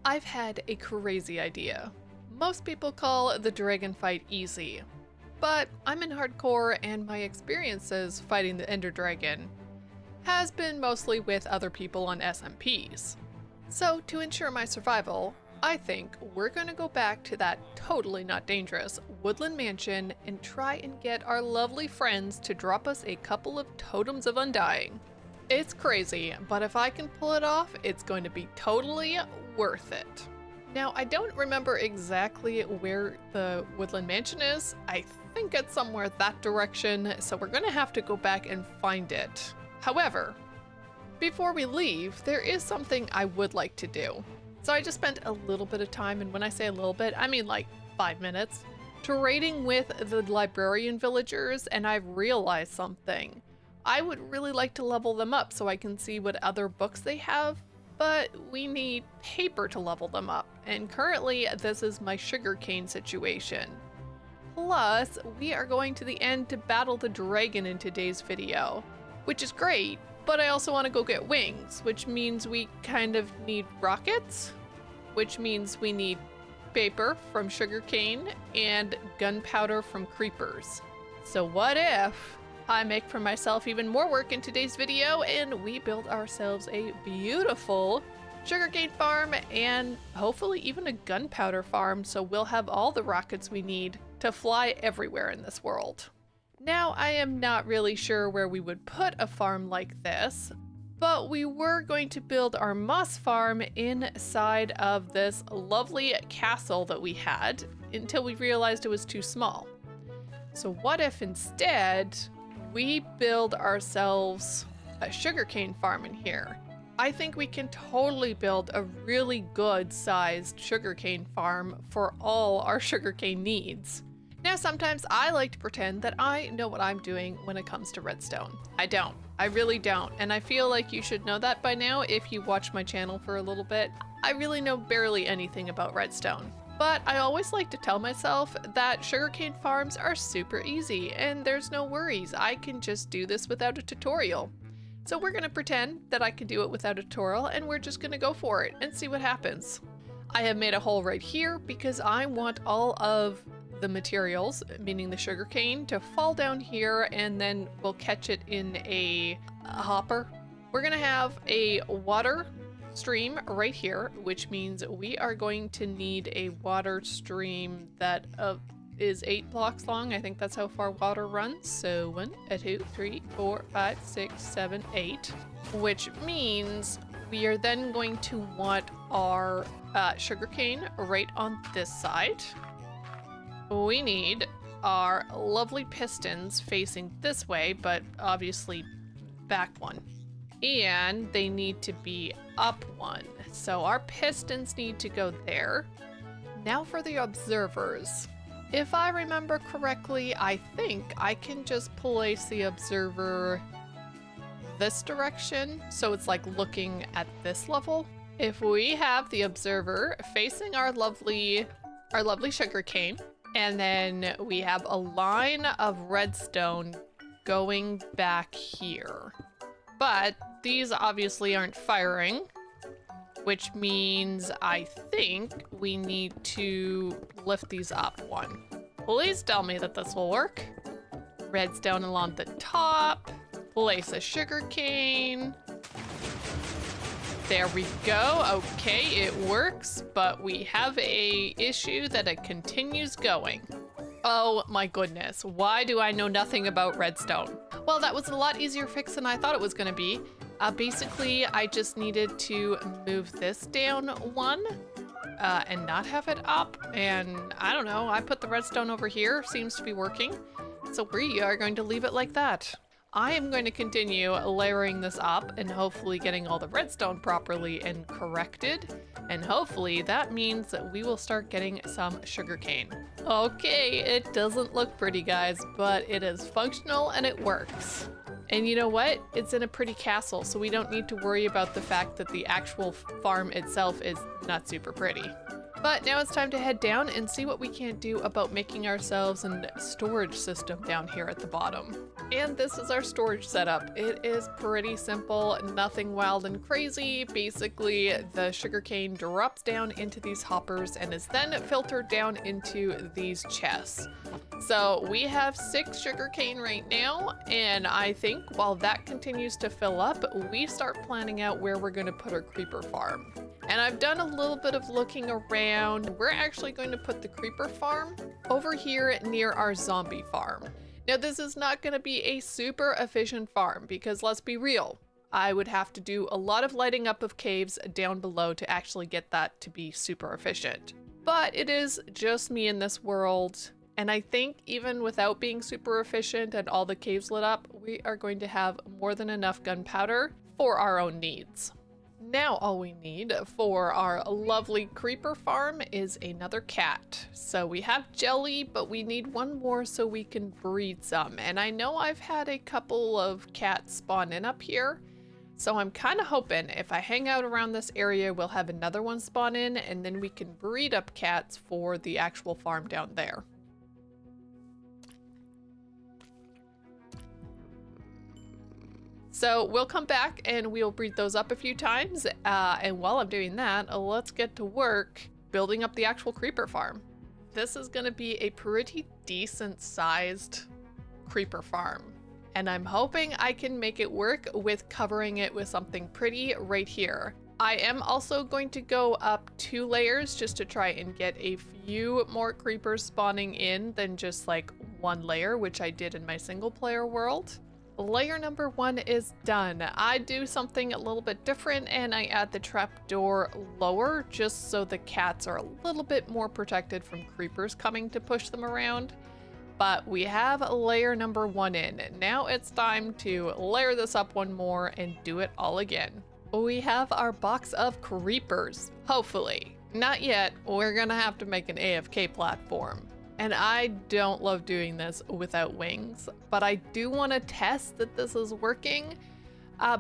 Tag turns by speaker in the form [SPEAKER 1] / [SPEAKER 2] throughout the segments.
[SPEAKER 1] I've had a crazy idea. Most people call the dragon fight easy, but I'm in hardcore and my experiences fighting the Ender Dragon has been mostly with other people on SMPs. So to ensure my survival, I think we're gonna go back to that totally not dangerous woodland mansion and try and get our lovely friends to drop us a couple of totems of undying. It's crazy, but if I can pull it off, it's going to be totally worth it. Now, I don't remember exactly where the woodland mansion is. I think it's somewhere that direction, so we're gonna have to go back and find it. However, before we leave, there is something I would like to do. So I just spent a little bit of time, and when I say a little bit, I mean like 5 minutes, trading with the librarian villagers, and I've realized something. I would really like to level them up so I can see what other books they have, but we need paper to level them up, and currently this is my sugarcane situation. Plus, we are going to the end to battle the dragon in today's video, which is great, but I also want to go get wings, which means we kind of need rockets, which means we need paper from sugarcane and gunpowder from creepers. So what if I make for myself even more work in today's video and we build ourselves a beautiful sugarcane farm and hopefully even a gunpowder farm, so we'll have all the rockets we need to fly everywhere in this world. Now, I am not really sure where we would put a farm like this, but we were going to build our moss farm inside of this lovely castle that we had until we realized it was too small. So what if instead we build ourselves a sugarcane farm in here? I think we can totally build a really good sized sugarcane farm for all our sugarcane needs. Now, sometimes I like to pretend that I know what I'm doing when it comes to redstone. I don't. I really don't. And I feel like you should know that by now if you watch my channel for a little bit. I really know barely anything about redstone. But I always like to tell myself that sugarcane farms are super easy and there's no worries. I can just do this without a tutorial. So we're gonna pretend that I can do it without a tutorial and we're just gonna go for it and see what happens. I have made a hole right here because I want all of the materials, meaning the sugarcane, to fall down here and then we'll catch it in a hopper. We're gonna have a water stream right here, which means we are going to need a water stream that is 8 blocks long. I think that's how far water runs. So 1, 2, 3, 4, 5, 6, 7, 8, which means we are then going to want our sugarcane right on this side. We need our lovely pistons facing this way, but obviously back one. And they need to be up one. So our pistons need to go there. Now for the observers. If I remember correctly, I think I can just place the observer this direction. So it's like looking at this level. If we have the observer facing our lovely sugarcane, and then we have a line of redstone going back here. But these obviously aren't firing, which means I think we need to lift these up one. Please tell me that this will work. Redstone along the top, place a sugarcane. There we go. Okay, it works, but we have a issue that it continues going. Oh my goodness, why do I know nothing about redstone? Well, that was a lot easier fix than I thought it was gonna be. Basically, I just needed to move this down one and not have it up. And I don't know, I put the redstone over here, seems to be working. So we are going to leave it like that. I am going to continue layering this up and hopefully getting all the redstone properly and corrected. And hopefully that means that we will start getting some sugarcane. Okay, it doesn't look pretty, guys, but it is functional and it works. And you know what? It's in a pretty castle, so we don't need to worry about the fact that the actual farm itself is not super pretty. But now it's time to head down and see what we can do about making ourselves a storage system down here at the bottom. And this is our storage setup. It is pretty simple, nothing wild and crazy. Basically, the sugarcane drops down into these hoppers and is then filtered down into these chests. So we have 6 sugarcane right now, and I think while that continues to fill up, we start planning out where we're going to put our creeper farm. And I've done a little bit of looking around. We're actually going to put the creeper farm over here near our zombie farm. Now, this is not going to be a super efficient farm because let's be real, I would have to do a lot of lighting up of caves down below to actually get that to be super efficient. But it is just me in this world. And I think even without being super efficient and all the caves lit up, we are going to have more than enough gunpowder for our own needs. Now all we need for our lovely creeper farm is another cat. So we have Jelly, but we need one more so we can breed some. And I know I've had a couple of cats spawn in up here. So I'm kind of hoping if I hang out around this area, we'll have another one spawn in and then we can breed up cats for the actual farm down there. So we'll come back and we'll breed those up a few times. And while I'm doing that, let's get to work building up the actual creeper farm. This is going to be a pretty decent sized creeper farm. And I'm hoping I can make it work with covering it with something pretty right here. I am also going to go up 2 layers just to try and get a few more creepers spawning in than just like 1 layer, which I did in my single player world. Layer number 1 is done. I do something a little bit different and I add the trapdoor lower just so the cats are a little bit more protected from creepers coming to push them around. But we have layer number 1 in. Now it's time to layer this up one more and do it all again. We have our box of creepers, hopefully. Not yet, we're gonna have to make an AFK platform. And I don't love doing this without wings, but I do want to test that this is working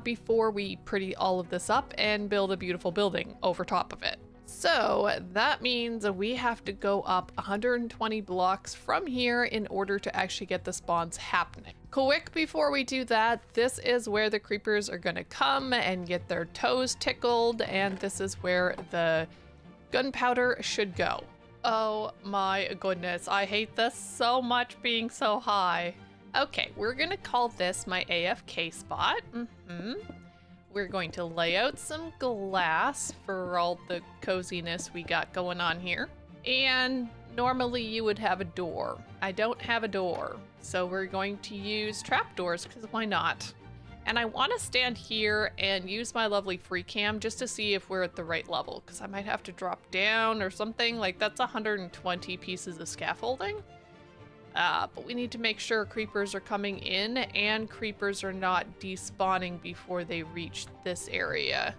[SPEAKER 1] before we pretty all of this up and build a beautiful building over top of it. So that means we have to go up 120 blocks from here in order to actually get the spawns happening. Quick before we do that, this is where the creepers are going to come and get their toes tickled, and this is where the gunpowder should go. Oh my goodness, I hate this so much being so high. Okay, we're gonna call this my AFK spot. We're going to lay out some glass for all the coziness we got going on here. And normally you would have a door. I don't have a door, so we're going to use trapdoors because why not? And I want to stand here and use my lovely free cam just to see if we're at the right level, because I might have to drop down or something. Like, that's 120 pieces of scaffolding. But we need to make sure creepers are coming in and creepers are not despawning before they reach this area.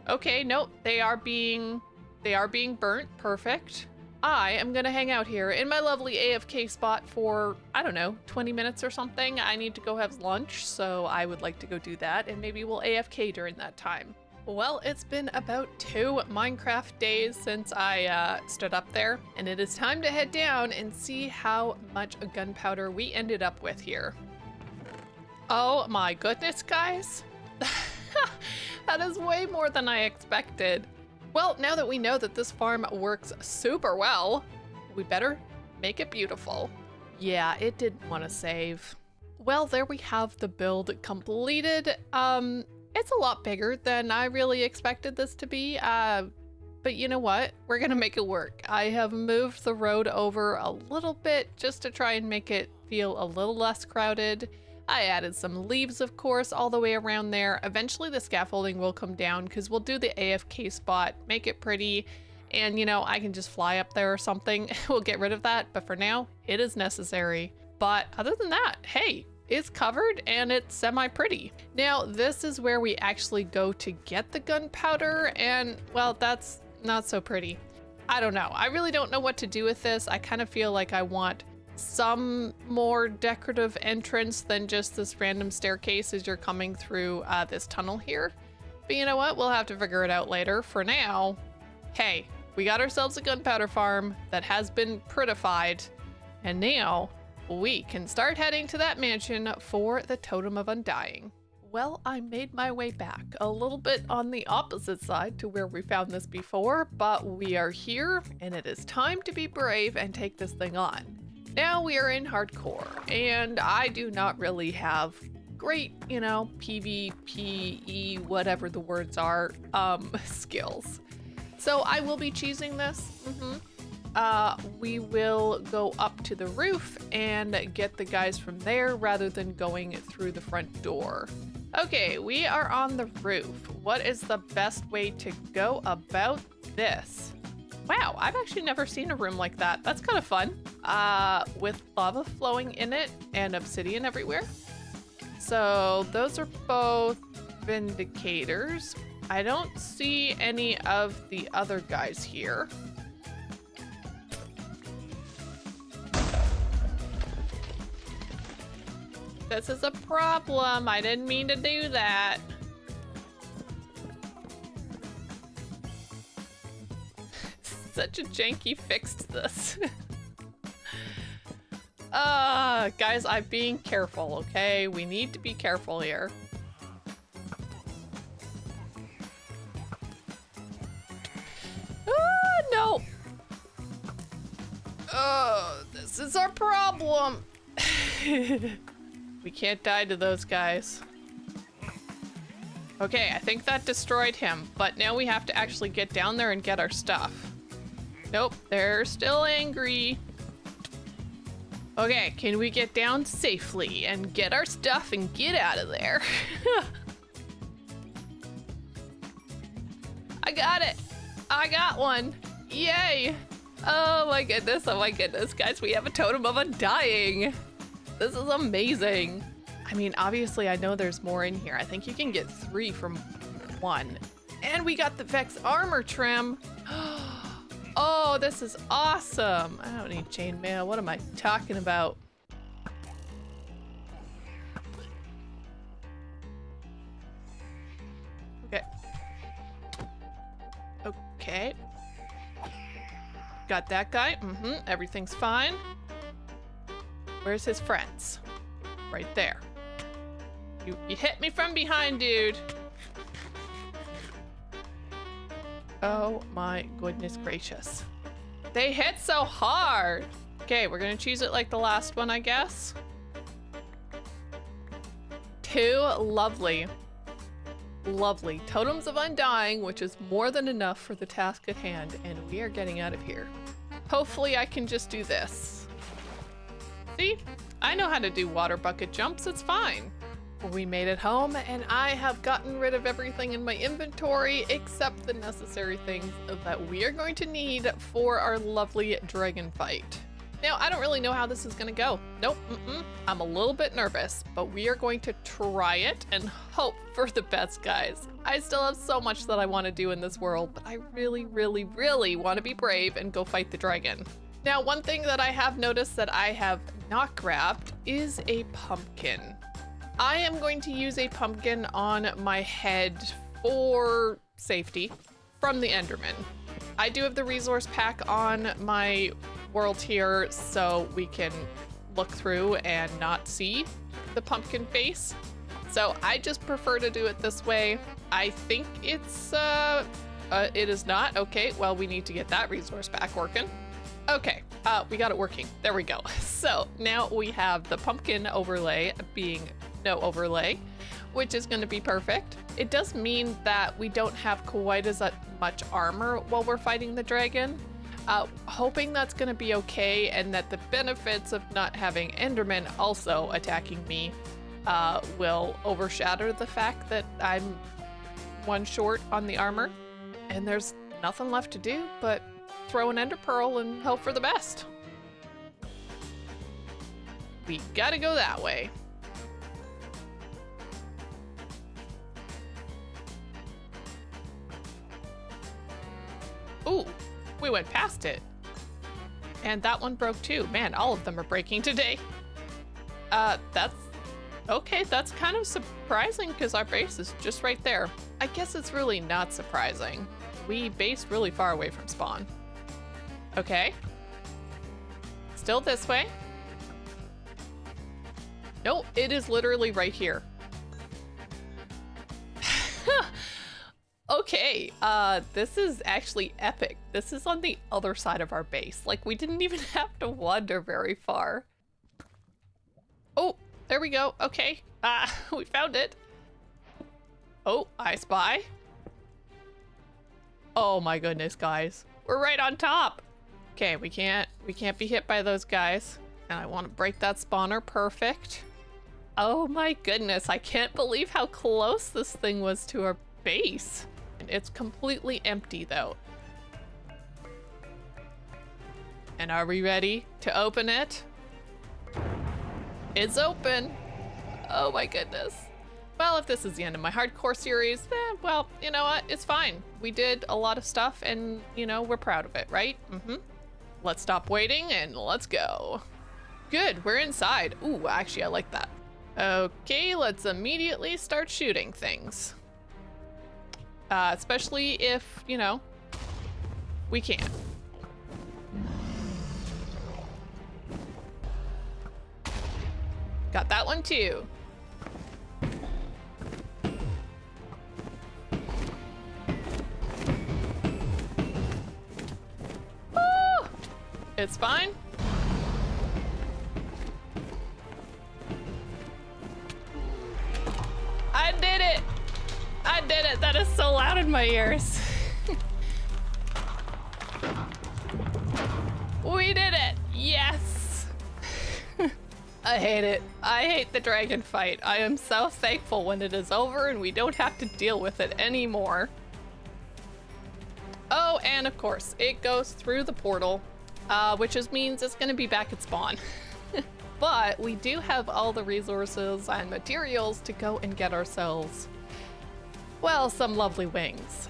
[SPEAKER 1] Okay, nope, they are being burnt. Perfect. I am gonna hang out here in my lovely AFK spot for, I don't know, 20 minutes or something. I need to go have lunch, so I would like to go do that, and maybe we'll AFK during that time. Well, it's been about 2 Minecraft days since I stood up there, and it is time to head down and see how much gunpowder we ended up with here. Oh my goodness, guys. That is way more than I expected. Well, now that we know that this farm works super well, we better make it beautiful. Yeah, it didn't want to save. Well, there we have the build completed. It's a lot bigger than I really expected this to be, but you know what? We're gonna make it work. I have moved the road over a little bit just to try and make it feel a little less crowded. I added some leaves, of course, all the way around there. Eventually the scaffolding will come down because we'll do the AFK spot, make it pretty, and you know, I can just fly up there or something. We'll get rid of that, but for now, it is necessary. But other than that, hey, it's covered and it's semi-pretty. Now, this is where we actually go to get the gunpowder, and well, that's not so pretty. I don't know. I really don't know what to do with this. I kind of feel like I want some more decorative entrance than just this random staircase as you're coming through this tunnel here. But you know what? We'll have to figure it out later. For now, hey, we got ourselves a gunpowder farm that has been prettified, and now we can start heading to that mansion for the Totem of Undying. Well, I made my way back a little bit on the opposite side to where we found this before, but we are here and it is time to be brave and take this thing on. Now we are in hardcore and I do not really have great, PvPe, whatever the words are, skills. So I will be choosing this. We will go up to the roof and get the guys from there rather than going through the front door. Okay, we are on the roof. What is the best way to go about this? Wow, I've actually never seen a room like that. That's kind of fun. With lava flowing in it and obsidian everywhere. So those are both Vindicators. I don't see any of the other guys here. This is a problem. I didn't mean to do that. Such a janky fix to this. Guys, I'm being careful, okay? We need to be careful here. No. This is our problem. We can't die to those guys. Okay, I think that destroyed him, but now we have to actually get down there and get our stuff. Nope, they're still angry. Okay, can we get down safely and get our stuff and get out of there? I got it. I got one. Yay. Oh my goodness, guys, we have a Totem of Undying. This is amazing. I mean, obviously I know there's more in here. I think you can get 3 from 1. And we got the Vex armor trim. Oh, this is awesome. I don't need chainmail. What am I talking about? Okay. Okay. Got that guy. Everything's fine. Where's his friends? Right there. You hit me from behind, dude. Oh my goodness gracious. They hit so hard. Okay, we're gonna choose it like the last one, I guess. 2, lovely. Lovely. Totems of Undying, which is more than enough for the task at hand, and we are getting out of here. Hopefully I can just do this. See? I know how to do water bucket jumps, it's fine. We made it home and I have gotten rid of everything in my inventory except the necessary things that we are going to need for our lovely dragon fight. Now, I don't really know how this is gonna go. Nope, I'm a little bit nervous, but we are going to try it and hope for the best, guys. I still have so much that I want to do in this world, but I really, really, really want to be brave and go fight the dragon. Now, one thing that I have noticed that I have not grabbed is a pumpkin. I am going to use a pumpkin on my head for safety from the Enderman. I do have the resource pack on my world here so we can look through and not see the pumpkin face. So I just prefer to do it this way. I think it is not. Okay, well, we need to get that resource pack working. Okay, we got it working. There we go. So now we have the pumpkin overlay being no overlay, which is going to be perfect. It does mean that we don't have quite as much armor while we're fighting the dragon. Hoping that's going to be okay and that the benefits of not having Endermen also attacking me will overshadow the fact that I'm 1 short on the armor and there's nothing left to do but throw an ender pearl and hope for the best. We gotta go that way. Ooh, we went past it. And that one broke too. Man, all of them are breaking today. That's okay. That's kind of surprising because our base is just right there. I guess it's really not surprising. we based really far away from spawn. Okay. Still this way. No, it is literally right here. Okay, this is actually epic. This is on the other side of our base. Like, we didn't even have to wander very far. Oh, there we go. Okay, we found it. Oh, I spy. Oh my goodness, guys. We're right on top. Okay, we can't be hit by those guys. And I want to break that spawner. Perfect. Oh my goodness, I can't believe how close this thing was to our base. It's completely empty though. And are we ready to open it? It's open. Oh my goodness. Well, if this is the end of my hardcore series, well, you know what? It's fine. We did a lot of stuff and, you know, we're proud of it, right? Mm-hmm. Let's stop waiting and let's go. Good, we're inside. Ooh, actually, I like that. Okay, let's immediately start shooting things. Especially if, you know, we can. Got that one too. Woo! It's fine. I did it! I did it! That is so loud in my ears. We did it! Yes! I hate it. I hate the dragon fight. I am so thankful when it is over and we don't have to deal with it anymore. Oh, and of course, it goes through the portal, which means it's gonna be back at spawn. But we do have all the resources and materials to go and get ourselves, well, some lovely wings.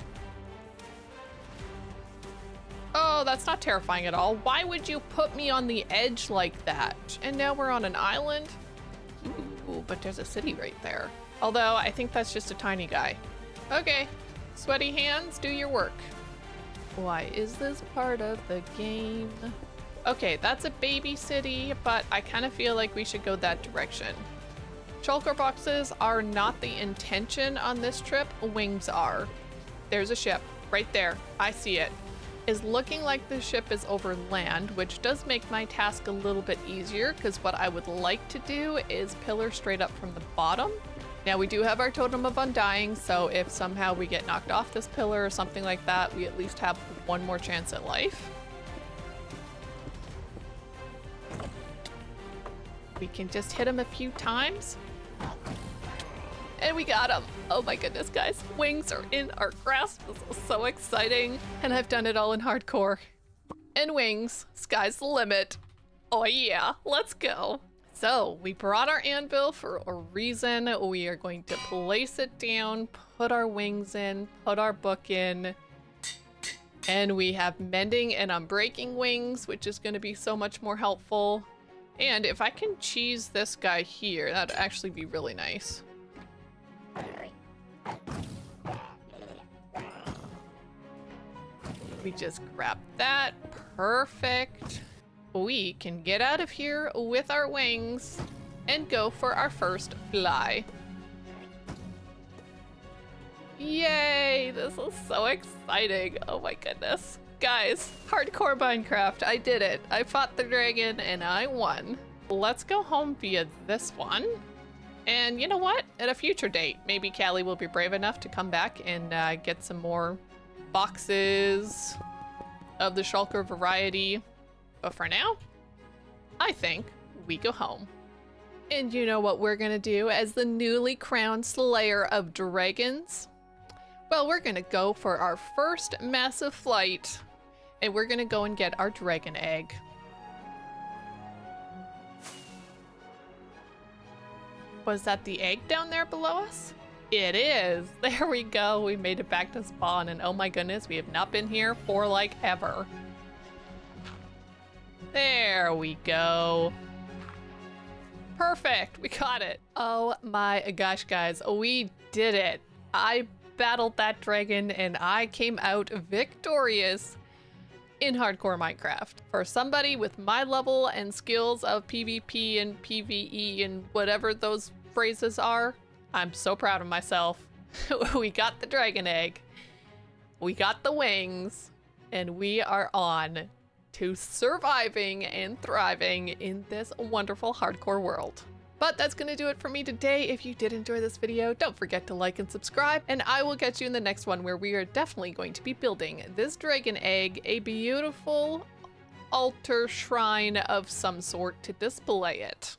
[SPEAKER 1] Oh, that's not terrifying at all. Why would you put me on the edge like that? And now we're on an island? Ooh, but there's a city right there. Although, I think that's just a tiny guy. Okay, sweaty hands, do your work. Why is this part of the game? Okay, that's a baby city, but I kind of feel like we should go that direction. Shulker boxes are not the intention on this trip, wings are. There's a ship, right there, I see it. Is looking like the ship is over land, which does make my task a little bit easier, because what I would like to do is pillar straight up from the bottom. Now we do have our totem of undying, so if somehow we get knocked off this pillar or something like that, we at least have one more chance at life. We can just hit him a few times. And we got him. Oh my goodness, guys. Wings are in our grasp. This is so exciting. And I've done it all in hardcore. And wings, sky's the limit. Oh yeah, let's go. So we brought our anvil for a reason. We are going to place it down, put our wings in, put our book in. And we have mending and unbreaking wings, which is going to be so much more helpful. And if I can cheese this guy here, that'd actually be really nice. We just grab that. Perfect. We can get out of here with our wings and go for our first fly. Yay! This is so exciting. Oh my goodness. Guys, hardcore Minecraft, I did it. I fought the dragon and I won. Let's go home via this one. And you know what? At a future date, maybe Callie will be brave enough to come back and get some more boxes of the shulker variety. But for now, I think we go home. And you know what we're gonna do as the newly crowned slayer of dragons? Well, we're gonna go for our first massive flight. And we're gonna go and get our dragon egg. Was that the egg down there below us? It is. There we go. We made it back to spawn, and oh my goodness, we have not been here for like ever. There we go. Perfect. We got it. Oh my gosh, guys. We did it. I battled that dragon and I came out victorious in hardcore Minecraft. For somebody with my level and skills of PvP and PvE and whatever those phrases are, I'm so proud of myself. We got the dragon egg, we got the wings, and we are on to surviving and thriving in this wonderful hardcore world. But that's gonna do it for me today. If you did enjoy this video, don't forget to like and subscribe, and I will catch you in the next one where we are definitely going to be building this dragon egg, a beautiful altar shrine of some sort to display it.